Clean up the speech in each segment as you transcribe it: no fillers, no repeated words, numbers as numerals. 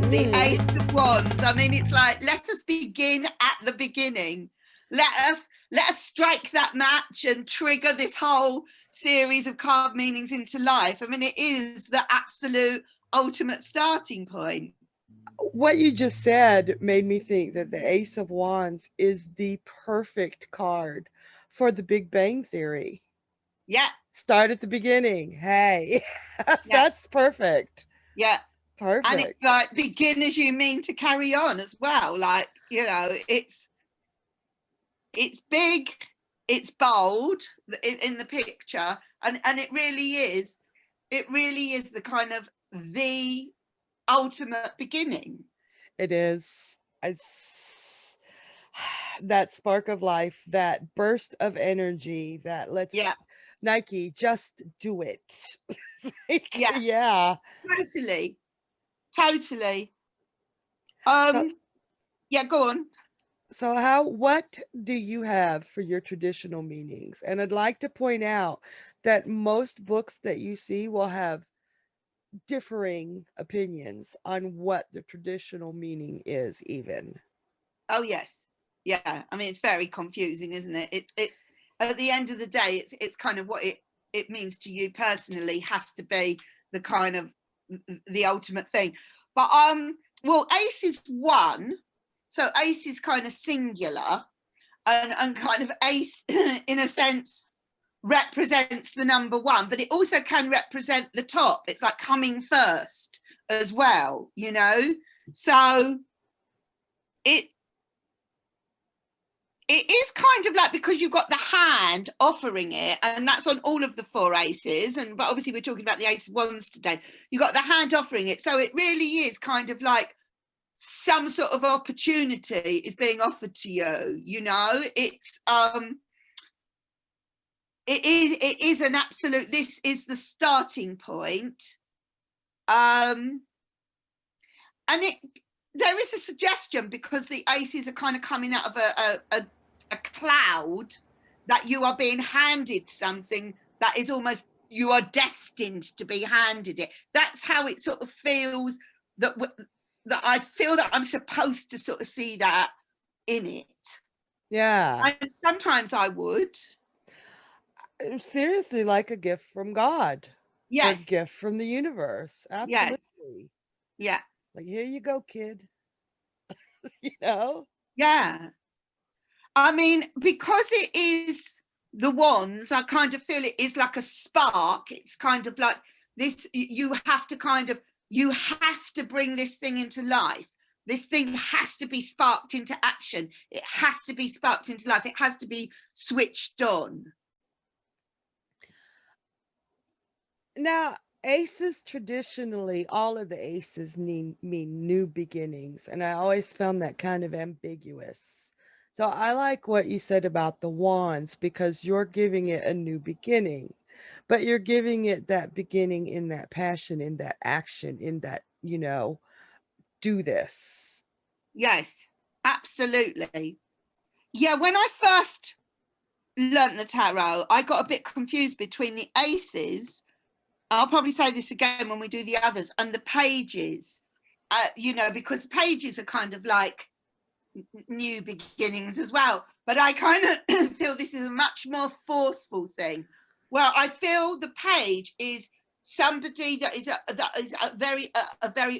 the Ace of Wands. I mean, it's like, let us begin at the beginning. Let us strike that match and trigger this whole series of card meanings into life. I mean, it is the absolute ultimate starting point. What you just said made me think that the Ace of Wands is the perfect card for the Big Bang Theory. Yeah. Start at the beginning. Hey, Yeah. that's perfect. Yeah. Perfect. And it's like, begin as you mean to carry on as well. Like, you know, it's big, it's bold in the picture, and it really is the kind of the ultimate beginning. It is. It's that spark of life, that burst of energy that lets Yeah. Nike just do it. Yeah. Yeah. Totally. So, Yeah, go on. so what do you have for your traditional meanings? And I'd like to point out that most books that you see will have differing opinions on what the traditional meaning is even. Oh yes. Yeah, I mean, it's very confusing, isn't it? It's at the end of the day, it's kind of what it means to you personally has to be the kind of the ultimate thing. But well, ace is one, so ace is kind of singular, and kind of ace in a sense represents the number one, but it also can represent the top. It's like coming first as well, you know. So it is kind of like, because you've got the hand offering it, and that's on all of the four aces, and but obviously we're talking about the ace of wands today. You got the hand offering it, so it really is kind of like some sort of opportunity is being offered to you, you know. It is an absolute, this is the starting point. And there is a suggestion, because the aces are kind of coming out of a cloud, that you are being handed something that is almost, you are destined to be handed it. That's how it sort of feels, that I feel that I'm supposed to sort of see that in it. Yeah. And sometimes I would. Seriously, like a gift from God. A Yes. gift from the universe. Yes. Absolutely. Yeah. Like, here you go, kid. You know? Yeah. I mean, because it is the wands, I kind of feel it is like a spark. It's kind of like this, you have to bring this thing into life. This thing has to be sparked into action. It has to be sparked into life. It has to be switched on. Now, aces traditionally, all of the aces mean new beginnings, and I always found that kind of ambiguous. So I like what you said about the wands, because you're giving it a new beginning, but you're giving it that beginning in that passion, in that action, in that, do this. Yes, absolutely. Yeah, when I first learnt the tarot, I got a bit confused between the aces. I'll probably say this again when we do the others, and the pages. Because pages are kind of like new beginnings as well. But I kind of feel this is a much more forceful thing, where I feel the page is somebody that is a very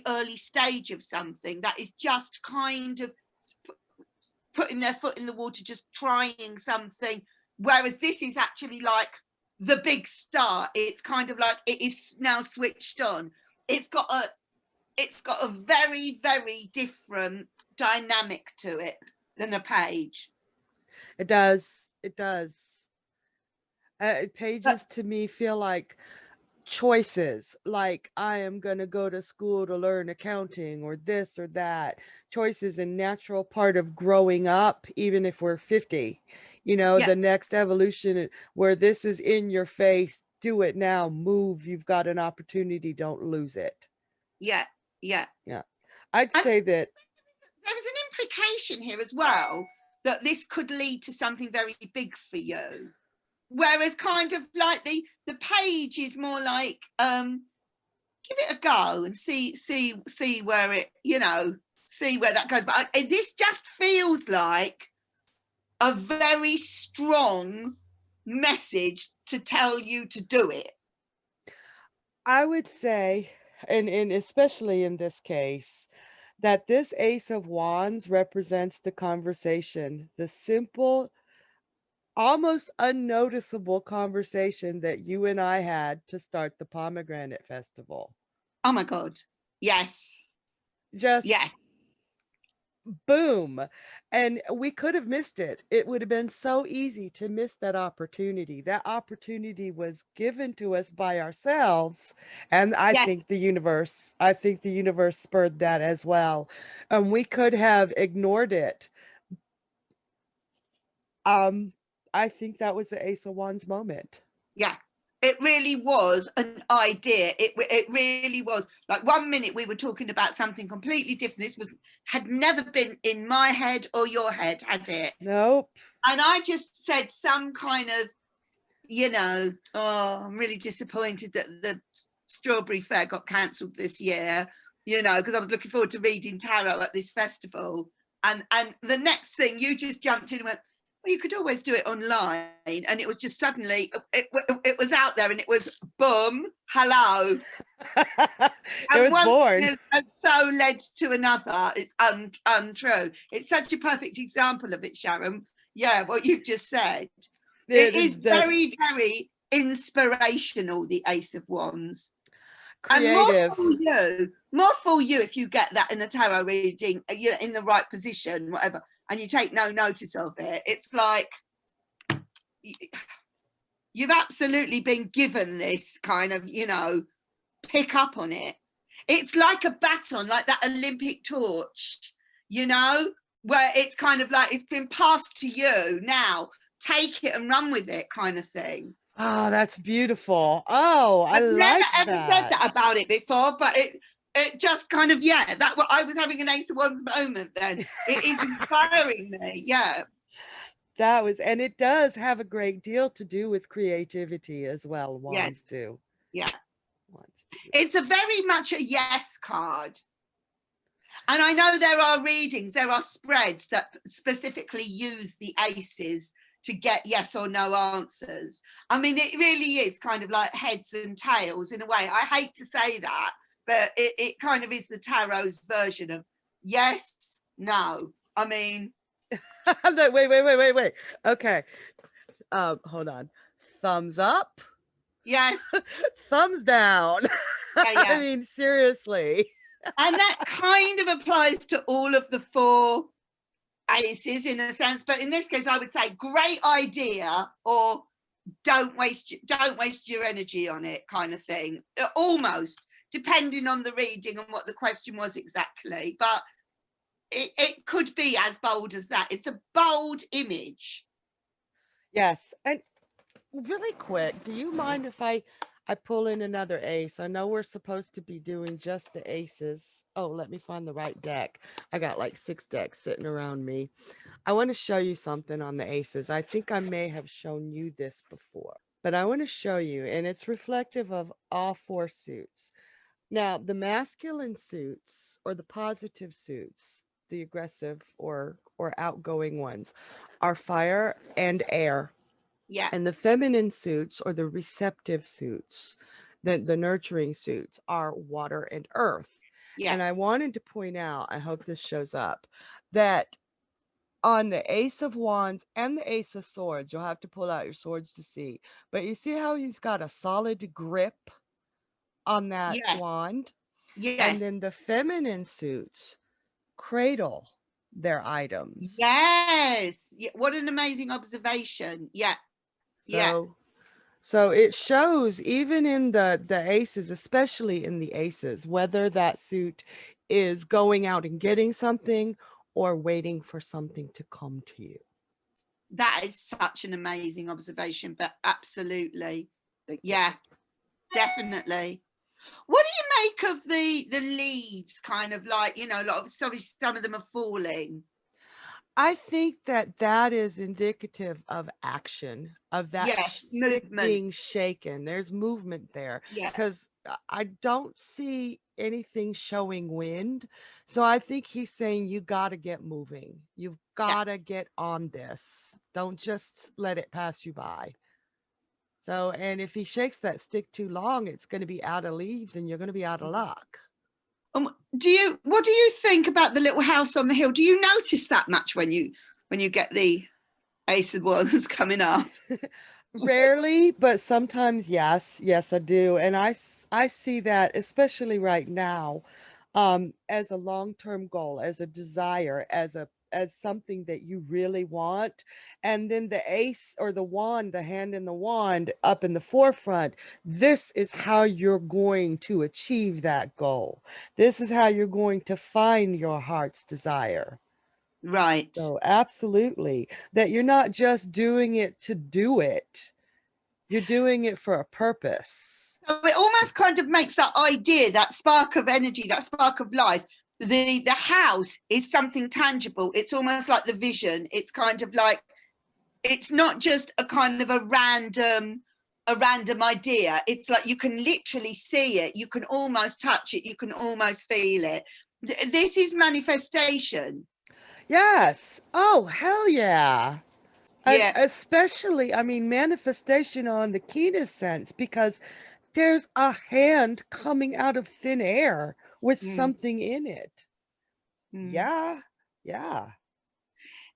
early stage of something, that is just kind of putting their foot in the water, just trying something. Whereas this is actually like the big start. It's kind of like it is now switched on. It's got a very, very different dynamic to it than a page. It does. It does. Pages But to me feel like choices, like I am going to go to school to learn accounting or this or that. Choices, a natural part of growing up, even if we're 50. yeah, The next evolution where this is in your face. Do it now. Move. You've got an opportunity. Don't lose it. yeah, yeah. Yeah. I'd And say that. there is an implication here as well, that this could lead to something very big for you. Whereas kind of like the page is more like give it a go and see where it, see where that goes. But this just feels like a very strong message to tell you to do it. I would say, and especially in this case, that this Ace of Wands represents the conversation, the simple, almost unnoticeable conversation that you and I had to start the Pomegranate Festival. Oh my God. Yes. Just Yes. boom. And we could have missed it. It would have been so easy to miss that opportunity. That opportunity was given to us by ourselves. And Yes. I think the universe spurred that as well. And we could have ignored it. I think that was the Ace of Wands moment. Yeah. It really was an idea. It really was. Like 1 minute we were talking about something completely different. This had never been in my head or your head, had it? Nope. And I just said some kind of, I'm really disappointed that the Strawberry Fair got cancelled this year, because I was looking forward to reading tarot at this festival. And the next thing you just jumped in and went, well, you could always do it online. And it was just suddenly, it was out there and it was boom, hello. It And was one born. thing has so led to another. It's untrue. It's such a perfect example of it, Sharon. Yeah, what you've just said. It is very, very inspirational, the Ace of Wands. And Creative. more for you if you get that in a tarot reading, in the right position, whatever, and you take no notice of it. It's like you've absolutely been given this kind of, pick up on it. It's like a baton, like that Olympic torch, where it's kind of like it's been passed to you. Now take it and run with it, kind of thing. Oh, that's beautiful. Oh, I I've never like ever said that. that about it before, but it just kind of, that what I was having an Ace of Wands moment then. It is inspiring me. Yeah. That was, and it does have a great deal to do with creativity as well. Wands Yes. do. Yeah. Wands do. It's a very much a yes card. And I know there are readings, there are spreads that specifically use the aces to get yes or no answers. I mean, it really is kind of like heads and tails in a way. I hate to say that, but it kind of is the tarot's version of yes, no. I mean, Wait. Okay. Hold on. Thumbs up. yes. Thumbs down. Yeah, I yeah. mean, seriously. And that kind of applies to all of the four aces in a sense, but in this case I would say great idea or don't waste your energy on it, kind of thing, almost, depending on the reading and what the question was exactly. But it could be as bold as that. It's a bold image. Yes. And really quick, do you mind if I pull in another ace? I know we're supposed to be doing just the aces. Oh, let me find the right deck. I got like 6 decks sitting around me. I want to show you something on the aces. I think I may have shown you this before, but I want to show you, and it's reflective of all 4 suits. Now, the masculine suits or the positive suits, the aggressive or outgoing ones, are fire and air. Yeah. And the feminine suits or the receptive suits, the nurturing suits, are water and earth. Yes. And I wanted to point out, I hope this shows up, that on the Ace of Wands and the Ace of Swords, you'll have to pull out your swords to see, but you see how he's got a solid grip on that Yes. wand? Yes. And then the feminine suits cradle their items. Yes. Yeah. What an amazing observation. Yeah. Yeah. So it shows even in the aces, especially in the aces, whether that suit is going out and getting something or waiting for something to come to you. That is such an amazing observation, but absolutely. Yeah, definitely. What do you make of the leaves, kind of like, some of them are falling? I think that is indicative of action, of that Yes, stick movement. being shaken. There's movement there. Yeah. Because I don't see anything showing wind. So I think he's saying you got to get moving. You've Yeah. got to get on this. Don't just let it pass you by. So, and if he shakes that stick too long, it's going to be out of leaves and you're going to be out of luck. What do you think about the little house on the hill? Do you notice that much when you get the Ace of Wands coming up? Rarely, but sometimes, yes. Yes, I do. And I see that, especially right now, as a long-term goal, as a desire, as something that you really want. And then the ace or the wand, the hand in the wand up in the forefront, this is how you're going to achieve that goal. This is how you're going to find your heart's desire. Right. So absolutely, that you're not just doing it to do it. You're doing it for a purpose. So it almost kind of makes that idea, that spark of energy, that spark of life. The house is something tangible. It's almost like the vision. It's kind of like, it's not just a kind of a random idea. It's like you can literally see it, you can almost touch it, you can almost feel it. This is manifestation. Yes. Oh, hell yeah. And Yeah. especially, I mean, manifestation on the keenest sense, because there's a hand coming out of thin air with Mm, something in it. mm. Yeah. Yeah.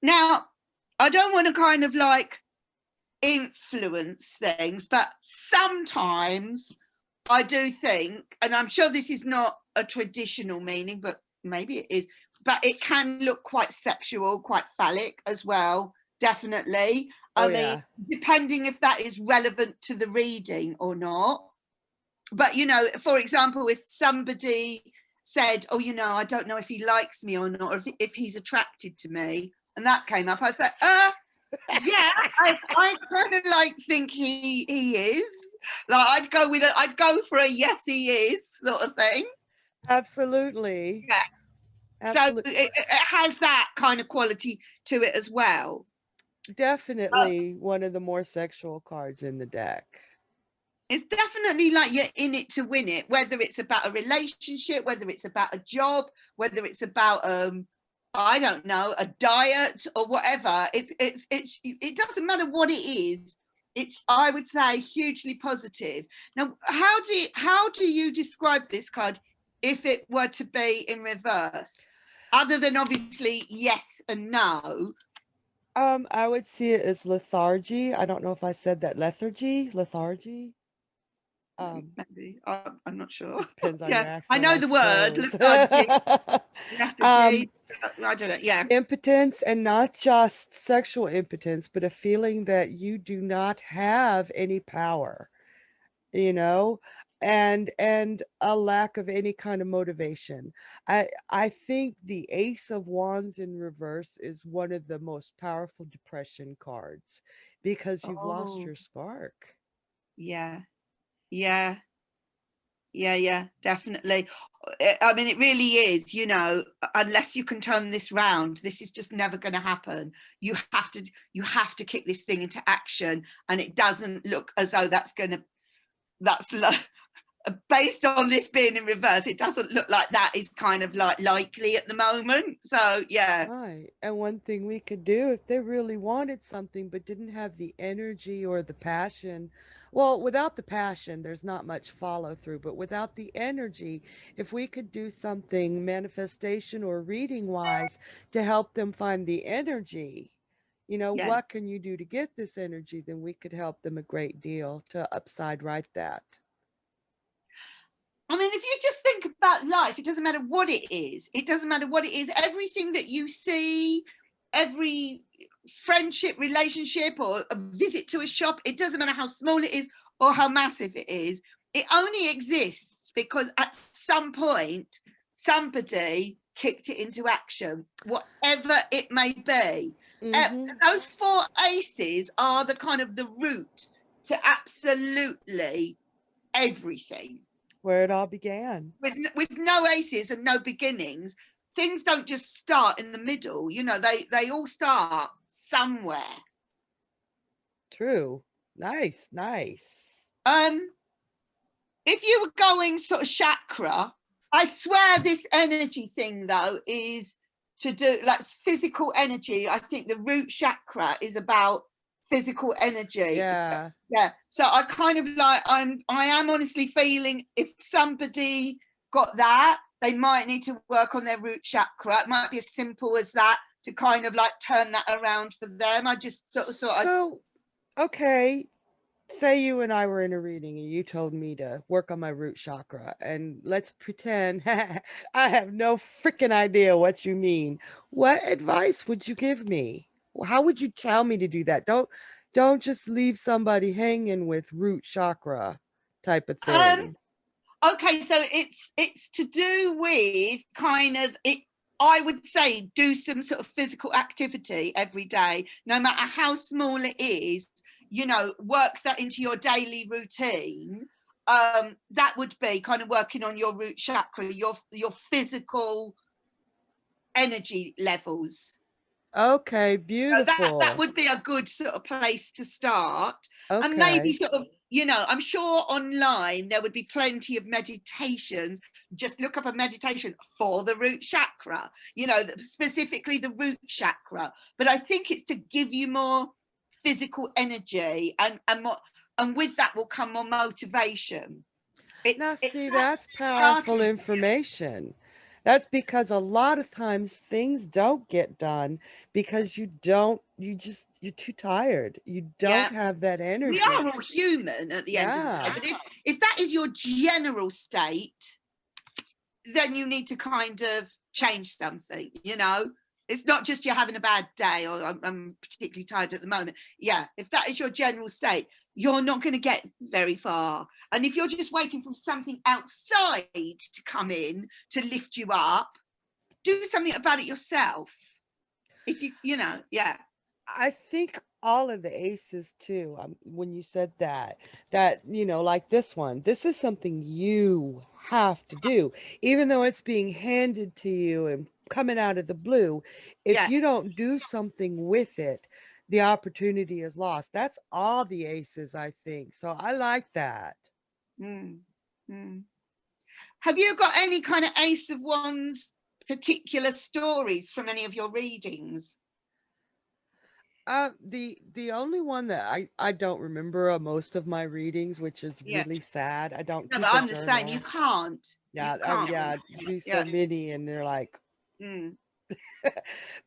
Now, I don't want to kind of like influence things, but sometimes I do think, and I'm sure this is not a traditional meaning, but maybe it is, but it can look quite sexual, quite phallic as well, definitely. Oh, I mean, yeah. depending if that is relevant to the reading or not. But, you know, for example, if somebody said, oh, you know, I don't know if he likes me or not, or if he's attracted to me, and that came up, I said, yeah, I kind of like think he is. Like I'd go for a yes he is sort of thing. Absolutely. Yeah. So Absolutely. it has that kind of quality to it as well. Uh, Definitely one of the more sexual cards in the deck. it's definitely like you're in it to win it, whether it's about a relationship, whether it's about a job, whether it's about I don't know, a diet or whatever. It doesn't matter what it is. It's, I would say, hugely positive. Now, how do you describe this card if it were to be in reverse? Other than obviously yes and no. I would see it as lethargy. I don't know if I said that. Lethargy? Lethargy? Um, Maybe I'm not sure. depends on your Yeah, I accent, know I the word suppose. lethargy, Um, lethargy. I don't know. Yeah, impotence, and not just sexual impotence, but a feeling that you do not have any power, you know, and a lack of any kind of motivation. I think the Ace of Wands in reverse is one of the most powerful depression cards because you've lost oh your spark. yeah, yeah, yeah, definitely. I mean, it really is, you know, unless you can turn this round, this is just never going to happen. You have to kick this thing into action, and it doesn't look as though that's based on this being in reverse, it doesn't look like that is kind of like likely at the moment. So yeah. Right. And one thing we could do if they really wanted something but didn't have the energy or the passion, well, without the passion, there's not much follow through, but without the energy, if we could do something manifestation or reading wise to help them find the energy, Yeah, what can you do to get this energy? Then we could help them a great deal to upside right that. I mean, if you just think about life, it doesn't matter what it is. It doesn't matter what it is. Everything that you see, every friendship, relationship, or a visit to a shop, it doesn't matter how small it is or how massive it is. It only exists because at some point somebody kicked it into action, whatever it may be. Mm-hmm. Those four aces are the kind of the root to absolutely everything. Where it all began. With no aces and no beginnings, things don't just start in the middle. You know, they all start somewhere. True. Nice, nice. Um, if you were going sort of chakra, I swear this energy thing though is to do like physical energy. I think the root chakra is about physical energy. Yeah. Yeah. So I kind of like I am honestly feeling if somebody got that, they might need to work on their root chakra. It might be as simple as that to kind of like turn that around for them. I just sort of thought So, okay, say you and I were in a reading and you told me to work on my root chakra, and let's pretend I have no freaking idea what you mean. What advice would you give me? How would you tell me to do that? Don't just leave somebody hanging with root chakra type of thing. okay, so it's to do with kind of it. I would say do some sort of physical activity every day, no matter how small it is. You know, work that into your daily routine. That would be kind of working on your root chakra, your physical energy levels. Okay, So that beautiful. would be a good sort of place to start. And maybe Okay. sort of, you know, I'm sure online there would be plenty of meditations. Just look up a meditation for the root chakra, you know, specifically the root chakra. But I think it's to give you more physical energy and more, and with that will come more motivation. Now, It's see, that that's powerful starting. information. That's because a lot of times things don't get done because you're too tired. You don't Yeah. have that We energy. are all human at the end of the day. Yeah. But if that is your general state, then you need to kind of change something, you know. It's not just you're having a bad day or I'm particularly tired at the moment. Yeah, if that is your general state, you're not going to get very far. And if you're just waiting for something outside to come in to lift you up, do something about it yourself. If you know, yeah. I think all of the aces too, when you said that, like this is something you have to do, even though it's being handed to you and coming out of the blue. If Yeah. you don't do something with it, the opportunity is lost. That's all the aces, I think. So I like that. Mm, mm. Have you got any kind of Ace of Wands particular stories from any of your readings? The only one that I don't remember most of my readings, which is Yeah. really sad. I don't No, but keep a I'm the same. You journal. can't. You Yeah, can't. yeah, I do so Yeah. many, and they're like, Mm.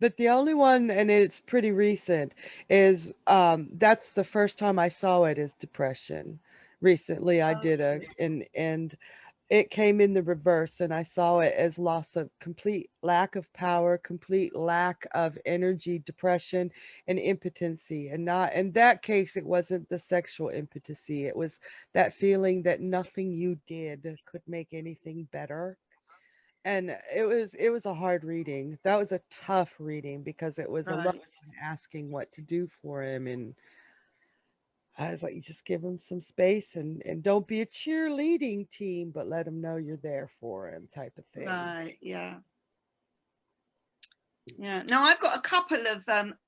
but the only one, and it's pretty recent, is that's the first time I saw it is depression. Recently, I did and it came in the reverse, and I saw it as loss of complete lack of power, complete lack of energy, depression, and impotency. And not in that case, it wasn't the sexual impotency. It was that feeling that nothing you did could make anything better. And it was a hard reading. That was a tough reading because it was a loved Right. one asking what to do for him, and I was like, just give him some space and don't be a cheerleading team, but let him know you're there for him, type of thing. Right. Yeah. Yeah. No, I've got a couple of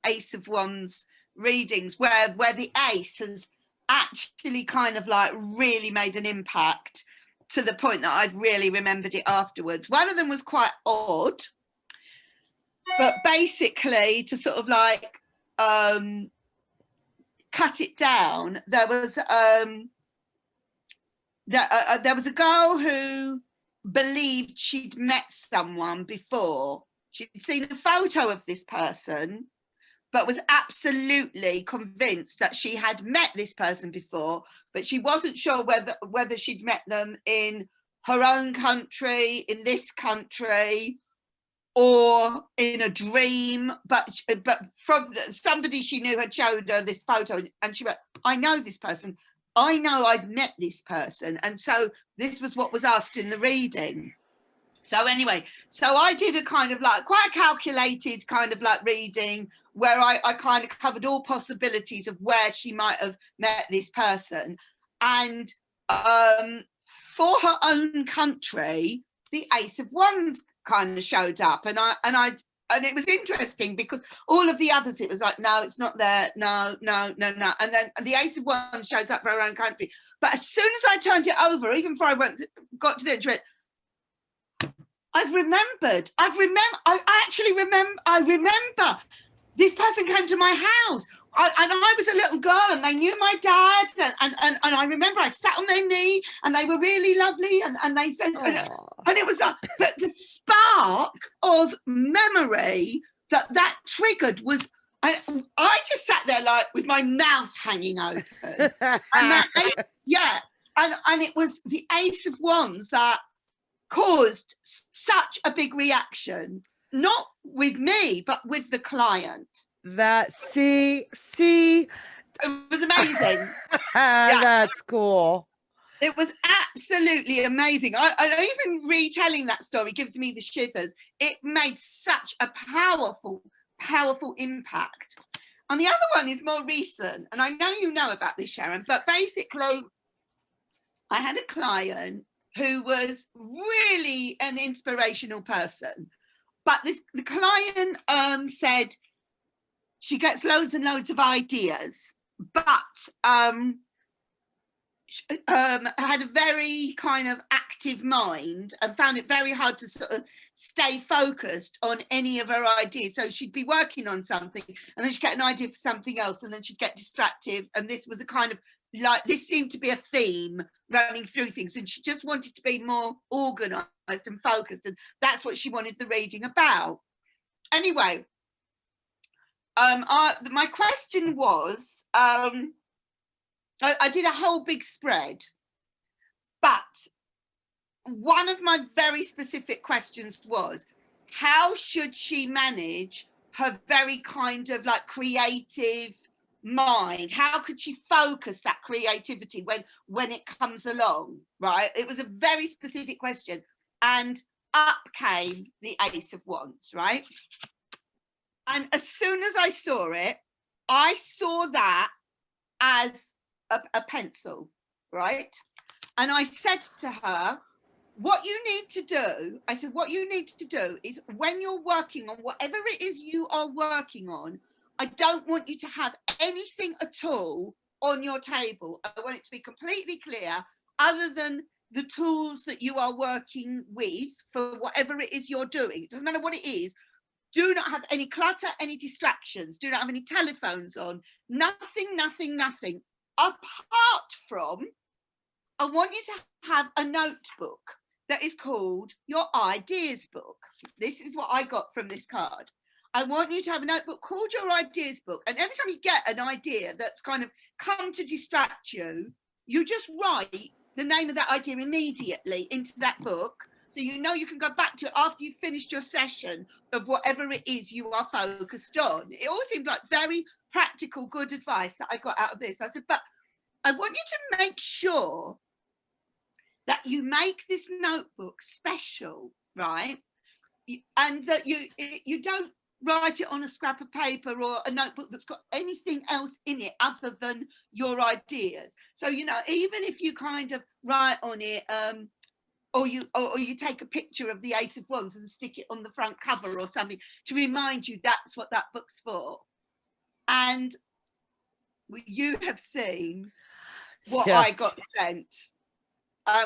Ace of Wands readings where the ace has actually kind of like really made an impact to the point that I've really remembered it afterwards. One of them was quite odd, but basically to sort of like cut it down, there was a girl who believed she'd met someone before. She'd seen a photo of this person, but was absolutely convinced that she had met this person before, but she wasn't sure whether she'd met them in her own country, in this country, or in a dream. But from somebody she knew had showed her this photo, and she went, I know this person. I know I've met this person. And so this was what was asked in the reading. So anyway, so I did a kind of like quite a calculated kind of like reading where I kind of covered all possibilities of where she might have met this person. And for her own country, the Ace of Wands kind of showed up. And I and it was interesting because all of the others, it was like, no, it's not there. No, no, no, no. And then the Ace of Wands shows up for her own country. But as soon as I turned it over, even before I got to the end, I remember this person came to my house. And I was a little girl and they knew my dad. And I remember I sat on their knee and they were really lovely. And they said, and it was like, but the spark of memory that triggered was, I just sat there like with my mouth hanging open. And and it was the Ace of Wands that caused such a big reaction, not with me, but with the client. See, it was amazing. That's cool. It was absolutely amazing. I even retelling that story gives me the shivers. It made such a powerful impact. And the other one is more recent, and I know you know about this, Sharon, but basically I had a client who was really an inspirational person, but the client said she gets loads and loads of ideas, but had a very kind of active mind and found it very hard to sort of stay focused on any of her ideas. So she'd be working on something and then she'd get an idea for something else and then she'd get distracted. And this was a kind of like, this seemed to be a theme running through things, and she just wanted to be more organized and focused, and that's what she wanted the reading about. Anyway, my question was, I did a whole big spread, but one of my very specific questions was, how should she manage her very kind of like creative mind? How could she focus that creativity when it comes along, right? It was a very specific question, and up came the Ace of Wands, right? And as soon as I saw it, I saw that as a pencil, right? And I said to her, what you need to do, I said, what you need to do is when you're working on whatever it is you are working on, I don't want you to have anything at all on your table. I want it to be completely clear, other than the tools that you are working with for whatever it is you're doing. It doesn't matter what it is. Do not have any clutter, any distractions. Do not have any telephones on. Nothing, nothing, nothing. Apart from, I want you to have a notebook that is called your ideas book. This is what I got from this card. I want you to have a notebook called your ideas book. And every time you get an idea that's kind of come to distract you, you just write the name of that idea immediately into that book. So you know you can go back to it after you've finished your session of whatever it is you are focused on. It all seemed like very practical, good advice that I got out of this. I said, but I want you to make sure that you make this notebook special, right? And that you don't write it on a scrap of paper or a notebook that's got anything else in it other than your ideas. So, you know, even if you kind of write on it, or you take a picture of the Ace of Wands and stick it on the front cover or something to remind you that's what that book's for. And you have seen what I got sent.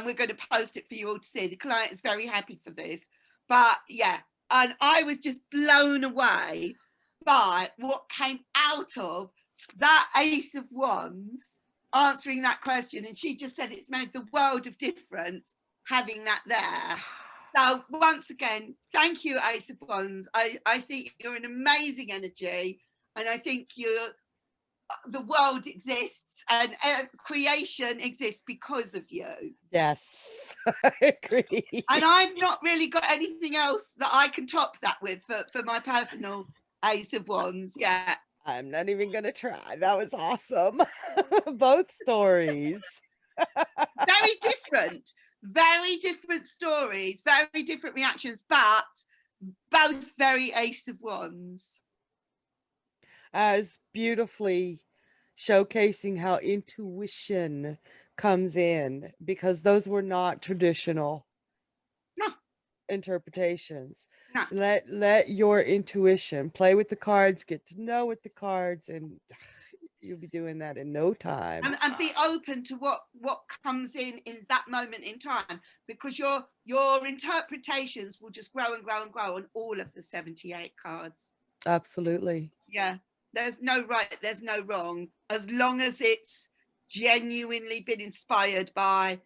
We're going to post it for you all to see. The client is very happy for this. But yeah, and I was just blown away by what came out of that Ace of Wands answering that question. And she just said it's made the world of difference having that there. So once again, thank you, Ace of Wands. I think you're an amazing energy, and I think the world exists and creation exists because of you. Yes, I agree. And I've not really got anything else that I can top that with for my personal Ace of Wands. Yeah. I'm not even going to try. That was awesome. Both stories. Very different stories, very different reactions, but both very Ace of Wands. As beautifully showcasing how intuition comes in, because those were not traditional. No. interpretations. No. Let your intuition play with the cards, get to know with the cards, and you'll be doing that in no time. And be open to what comes in that moment in time, because your interpretations will just grow and grow and grow on all of the 78 cards. Absolutely. Yeah, there's no right, there's no wrong, as long as it's genuinely been inspired by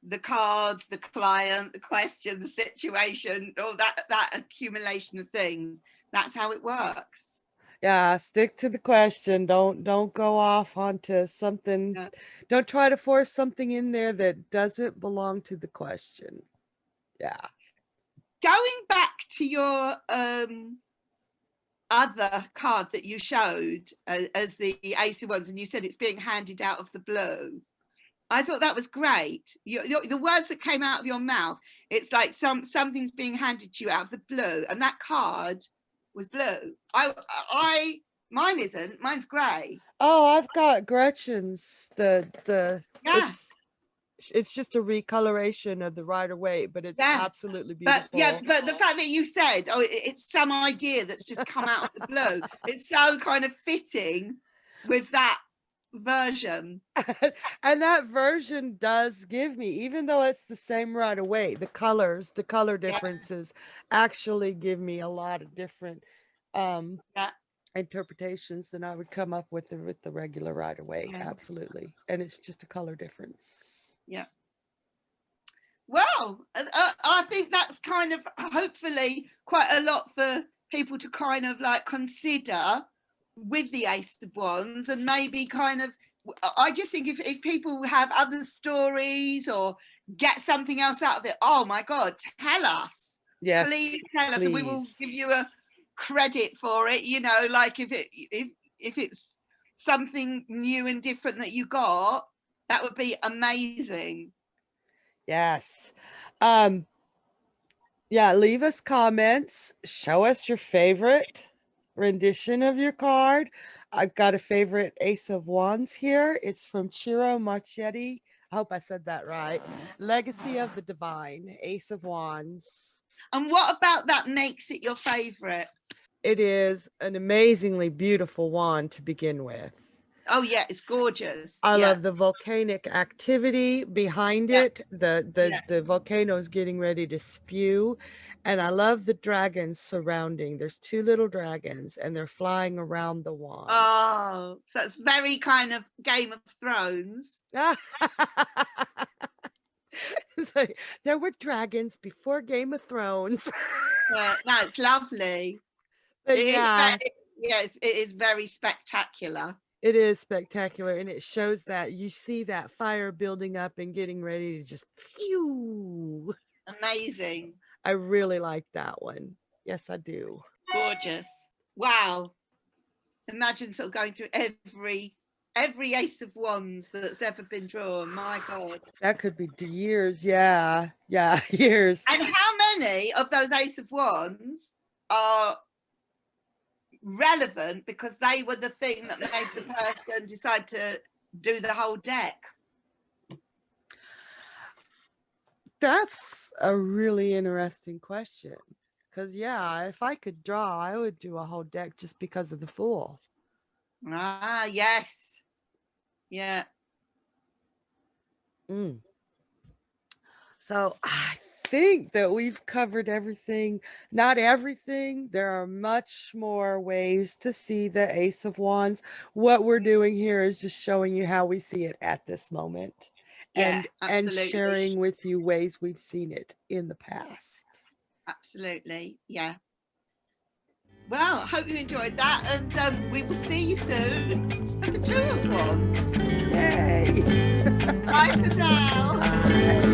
the card, the client, the question, the situation, all that accumulation of things. That's how it works. Yeah, stick to the question. Don't go off onto something. Yeah. Don't try to force something in there that doesn't belong to the question. Yeah. Going back to your other card that you showed as the Ace of Wands, and you said it's being handed out of the blue. I thought that was great. The words that came out of your mouth, it's like something's being handed to you out of the blue, and that card was blue. Mine isn't. Mine's grey. Oh, I've got Gretchen's. Yeah. It's just a recoloration of the Rider-Waite, but it's absolutely beautiful. But the fact that you said, oh, it's some idea that's just come out of the blue. It's so kind of fitting with that version. And that version does give me, even though it's the same Rider-Waite, the color differences actually give me a lot of different interpretations than I would come up with the regular Rider-Waite. Absolutely. And it's just a color difference. Yeah. Well, I think that's kind of hopefully quite a lot for people to kind of like consider with the Ace of Wands, and maybe kind of, I just think if people have other stories or get something else out of it, oh my God, tell us. Yes, please tell us, and we will give you a credit for it. You know, like if it's something new and different that you got, that would be amazing. Yes. Yeah, leave us comments. Show us your favorite rendition of your card. I've got a favorite Ace of Wands here. It's from Ciro Marchetti. I hope I said that right. Legacy of the Divine, Ace of Wands. And what about that makes it your favorite? It is an amazingly beautiful wand to begin with. Oh yeah, it's gorgeous. I love the volcanic activity behind it. The volcano is getting ready to spew, and I love the dragons surrounding. There's two little dragons, and they're flying around the wand. Oh, so it's very kind of Game of Thrones. It's like, there were dragons before Game of Thrones. No, it's lovely. But it is very spectacular. It is spectacular, and it shows that you see that fire building up and getting ready to just phew. Amazing. I really like that one. Yes, I do. Gorgeous. Wow. Imagine sort of going through every Ace of Wands that's ever been drawn. My God. That could be years. Yeah, years. And how many of those Ace of Wands are relevant because they were the thing that made the person decide to do the whole deck? That's a really interesting question, because if I could draw, I would do a whole deck just because of the Fool. Ah, yes. Yeah. So I think that we've covered everything. Not everything. There are much more ways to see the Ace of Wands. What we're doing here is just showing you how we see it at this moment, and sharing with you ways we've seen it in the past. Absolutely. Yeah. Well, I hope you enjoyed that, and we will see you soon at the Two of Wands. Yay. Bye for now. Bye.